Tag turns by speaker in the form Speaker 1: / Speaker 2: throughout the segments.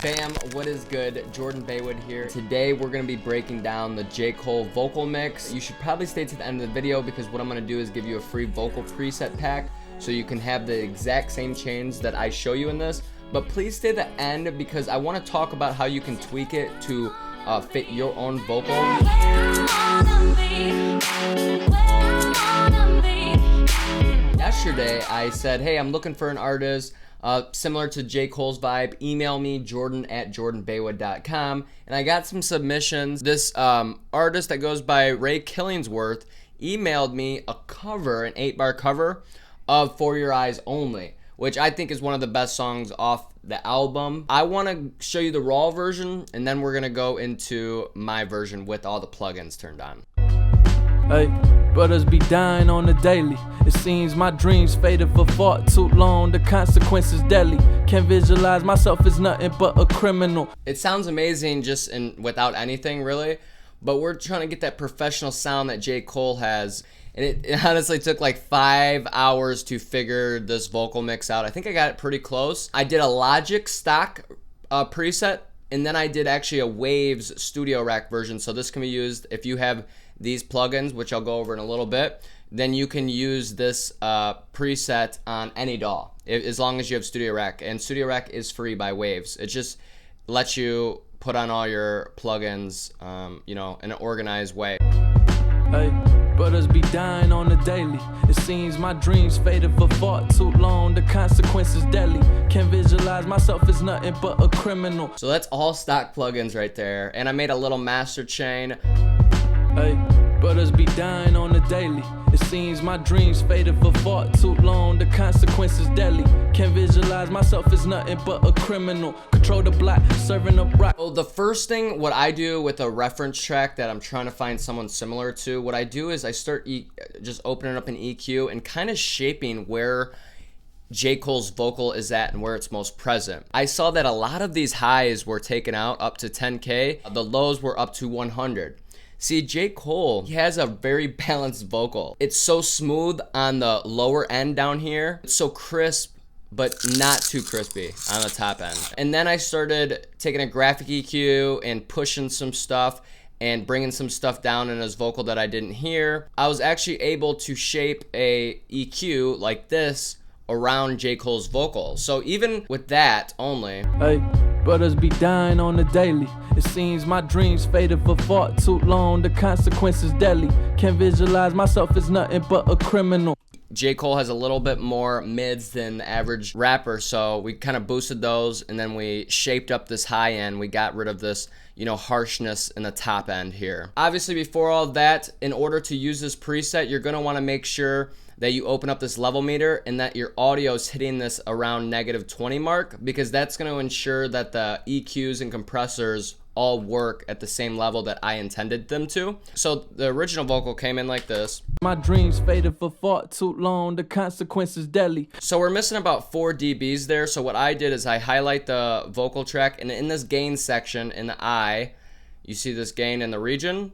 Speaker 1: Fam, what is good? Jordan Baywood here. Today we're going to be breaking down the J. Cole vocal mix. You should probably stay to the end of the video because what I'm going to do is give you a free vocal preset pack so you can have the exact same chains that I show you in this. But please stay to the end because I want to talk about how you can tweak it to fit your own vocal. Yesterday I said, hey, I'm looking for an artist similar to J. Cole's vibe. Email me, jordan@jordanbaywood.com. And I got some submissions. This artist that goes by Ray Killingsworth emailed me a cover, an 8-bar cover of For Your Eyes Only, which I think is one of the best songs off the album. I want to show you the raw version, and then we're going to go into my version with all the plugins turned on.
Speaker 2: Hey, brothers be dying on the daily. It seems my dreams faded for far too long. The consequences deadly. Can't visualize myself as nothing but a criminal.
Speaker 1: It sounds amazing just without anything really, but we're trying to get that professional sound that J. Cole has. And it honestly took like 5 hours to figure this vocal mix out. I think I got it pretty close. I did a Logic stock preset, and then I did actually a Waves Studio Rack version. So this can be used if you have these plugins, which I'll go over in a little bit. Then you can use this preset on any DAW, as long as you have Studio Rack. And Studio Rack is free by Waves. It just lets you put on all your plugins, in an organized way.
Speaker 2: Hey, brothers be dying on the daily. It seems my dreams faded for far too long. The consequences deadly. Can't visualize myself as nothing but a criminal.
Speaker 1: So that's all stock plugins right there. And I made a little master chain.
Speaker 2: Hey, brothers be dying on the daily. It seems my dreams faded for far too long. The consequences deadly. Can't visualize myself as nothing but a criminal. Control the block, serving up rock.
Speaker 1: Well, the first thing, what I do with a reference track that I'm trying to find someone similar to, what I do is I start just opening up an EQ and kind of shaping where J. Cole's vocal is at and where it's most present. I saw that a lot of these highs were taken out up to 10K. The lows were up to 100. See, J. Cole, he has a very balanced vocal. It's so smooth on the lower end down here. It's so crisp, but not too crispy on the top end. And then I started taking a graphic EQ and pushing some stuff and bringing some stuff down in his vocal that I didn't hear. I was actually able to shape a EQ like this around J. Cole's vocal. So even with that only.
Speaker 2: Hey, brothers be dying on the daily. It seems my dreams faded for far too long. The consequences deadly. Can't visualize myself as nothing but a criminal.
Speaker 1: J. Cole has a little bit more mids than the average rapper, so we kind of boosted those, and then we shaped up this high end. We got rid of this, harshness in the top end here. Obviously, before all that, in order to use this preset, you're going to want to make sure that you open up this level meter and that your audio is hitting this around -20 mark, because that's going to ensure that the EQs and compressors all work at the same level that I intended them to. So the original vocal came in like this.
Speaker 2: My dreams faded for far too long. The consequences deadly.
Speaker 1: So we're missing about 4 dBs there. So what I did is I highlight the vocal track, and in this gain section in the I, you see this gain in the region,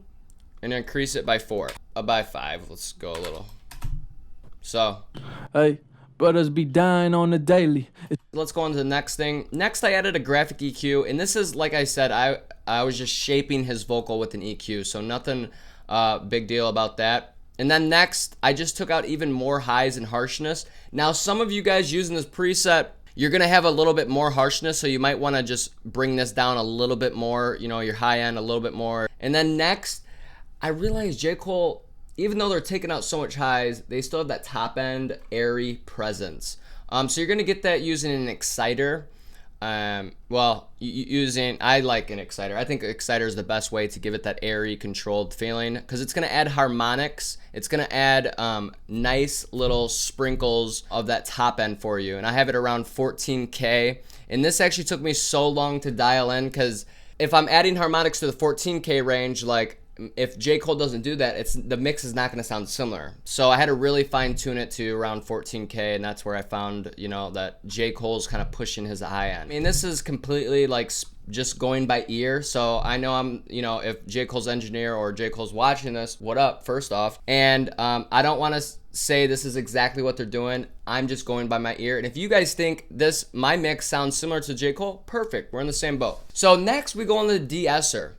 Speaker 1: and increase it by 4, by 5. Let's go a little. So,
Speaker 2: hey, brothers be dying on the daily.
Speaker 1: Let's go on to the next thing. Next, I added a graphic EQ, and this is, like I said, I was just shaping his vocal with an EQ, so nothing big deal about that. And then next, I just took out even more highs and harshness. Now, some of you guys using this preset, you're going to have a little bit more harshness, so you might want to just bring this down a little bit more, your high end a little bit more. And then next, I realized J. Cole, even though they're taking out so much highs, they still have that top end airy presence. So you're gonna get that using an exciter. I like an exciter. I think exciter is the best way to give it that airy, controlled feeling, because it's gonna add harmonics. It's gonna add nice little sprinkles of that top end for you. And I have it around 14K. And this actually took me so long to dial in, because if I'm adding harmonics to the 14K range, like if J. Cole doesn't do that, the mix is not going to sound similar. So I had to really fine tune it to around 14K, and that's where I found, you know, that J. Cole's kind of pushing his high end. I mean, this is completely like just going by ear. So I know I'm, you know, if J. Cole's engineer or J. Cole's watching this, what up, first off. And I don't want to say this is exactly what they're doing. I'm just going by my ear. And if you guys think my mix sounds similar to J. Cole, perfect. We're in the same boat. So next we go on the de-esser.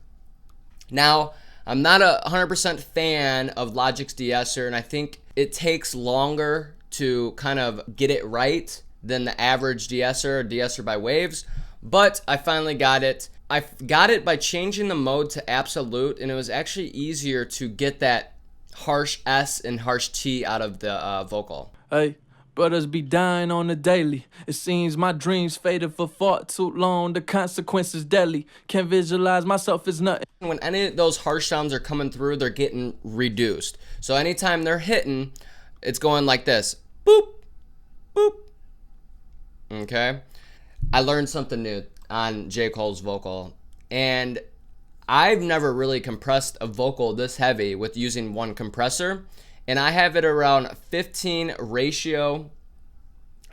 Speaker 1: Now, I'm not a 100% fan of Logic's de-esser, and I think it takes longer to kind of get it right than the average de-esser or de-esser by Waves, but I finally got it. I got it by changing the mode to absolute, and it was actually easier to get that harsh S and harsh T out of the vocal.
Speaker 2: Hey, brothers be dying on the daily. It seems my dreams faded for far too long. The consequences deadly. Can't visualize myself as nothing.
Speaker 1: When any of those harsh sounds are coming through, they're getting reduced. So anytime they're hitting, it's going like this. Boop, boop. Okay? I learned something new on J. Cole's vocal. And I've never really compressed a vocal this heavy with using one compressor. And I have it around 15 ratio.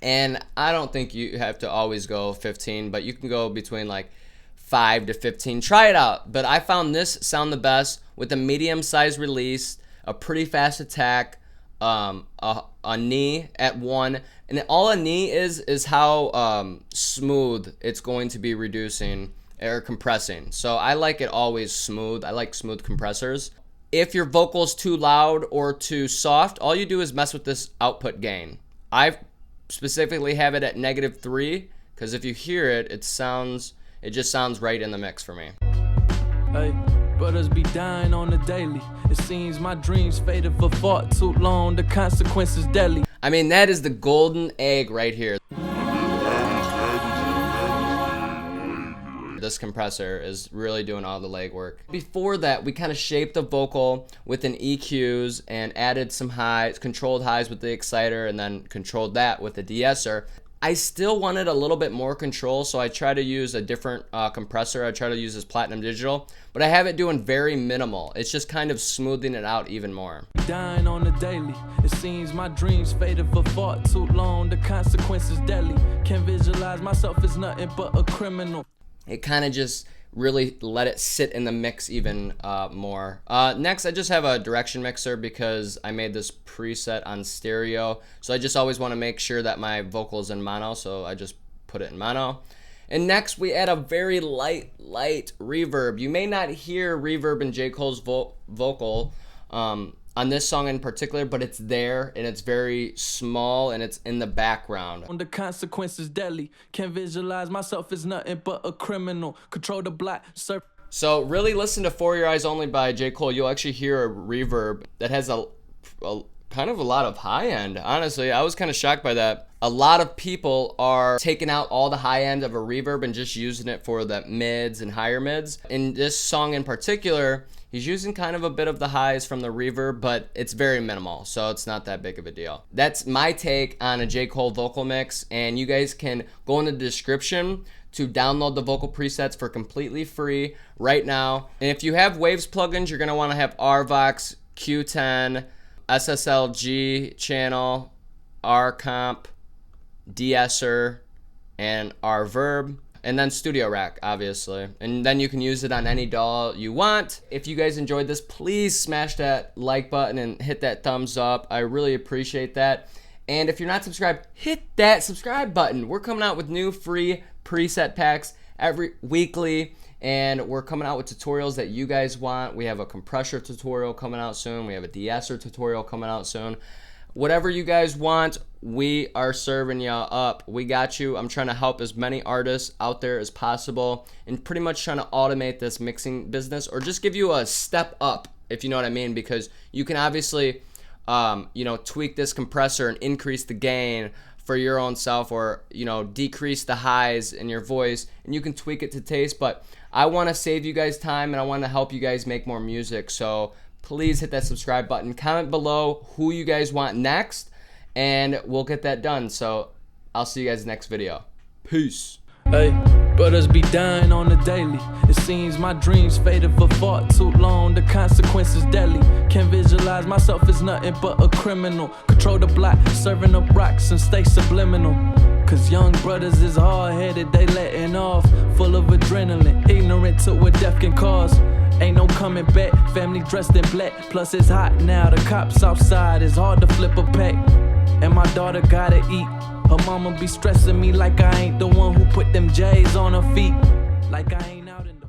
Speaker 1: And I don't think you have to always go 15, but you can go between like 5 to 15. Try it out. But I found this sound the best with a medium size release, a pretty fast attack, a knee at 1. And all a knee is how smooth it's going to be reducing or compressing. So I like it always smooth. I like smooth compressors. If your vocal's too loud or too soft, all you do is mess with this output gain. I specifically have it at -3 because if you hear it, it just sounds right in the mix for me.
Speaker 2: Hey, brothers be dying on the daily. It seems my dreams faded for far too long. The consequences deadly.
Speaker 1: I mean, that is the golden egg right here. This compressor is really doing all the legwork. Before that, we kind of shaped the vocal with an EQs and added some highs, controlled highs with the exciter, and then controlled that with the de-esser. I still wanted a little bit more control, so I try to use a different compressor. I try to use this Platinum Digital, but I have it doing very minimal. It's just kind of smoothing it out even more.
Speaker 2: Dying on the daily. It seems my dreams faded for far too long. The consequences deadly. Can't visualize myself as nothing but a criminal.
Speaker 1: It kind of just really let it sit in the mix even more. Next, I just have a direction mixer because I made this preset on stereo. So I just always want to make sure that my vocal is in mono, so I just put it in mono. And next, we add a very light reverb. You may not hear reverb in J. Cole's vocal on this song in particular, but it's there and it's very small and it's in the background.
Speaker 2: On the consequences deadly. Can't visualize myself as nothing but a criminal. Control the black surf.
Speaker 1: So really listen to For Your Eyes Only by J. Cole. You'll actually hear a reverb that has a kind of a lot of high end. Honestly, I was kind of shocked by that. A lot of people are taking out all the high end of a reverb and just using it for the mids and higher mids. In this song in particular, he's using kind of a bit of the highs from the reverb, but it's very minimal, so it's not that big of a deal. That's my take on a J. Cole vocal mix, and you guys can go in the description to download the vocal presets for completely free right now. And if you have Waves plugins, you're going to want to have RVox, Q10, SSLG channel, RComp, de-esser, and Reverb. And then Studio Rack, obviously. And then you can use it on any DAW you want. If you guys enjoyed this, please smash that like button and hit that thumbs up. I really appreciate that. And if you're not subscribed, hit that subscribe button. We're coming out with new free preset packs every weekly. And we're coming out with tutorials that you guys want. We have a compressor tutorial coming out soon. We have a de-esser tutorial coming out soon. Whatever you guys want, we are serving y'all up. We got you. I'm trying to help as many artists out there as possible and pretty much trying to automate this mixing business or just give you a step up, if you know what I mean, because you can obviously, tweak this compressor and increase the gain for your own self or, decrease the highs in your voice and you can tweak it to taste. But I want to save you guys time and I want to help you guys make more music. So please hit that subscribe button. Comment below who you guys want next, and we'll get that done. So I'll see you guys next video. Peace.
Speaker 2: Hey, brothers be dying on the daily. It seems my dreams faded for far too long. The consequences deadly. Can't visualize myself as nothing but a criminal. Control the block, serving up rocks and stay subliminal. Cause young brothers is hard-headed, they letting off, full of adrenaline, ignorant to what death can cause. Ain't no coming back, family dressed in black. Plus it's hot now, the cops outside, it's hard to flip a pack. And my daughter gotta eat. Her mama be stressing me like I ain't the one who put them J's on her feet. Like I ain't out in the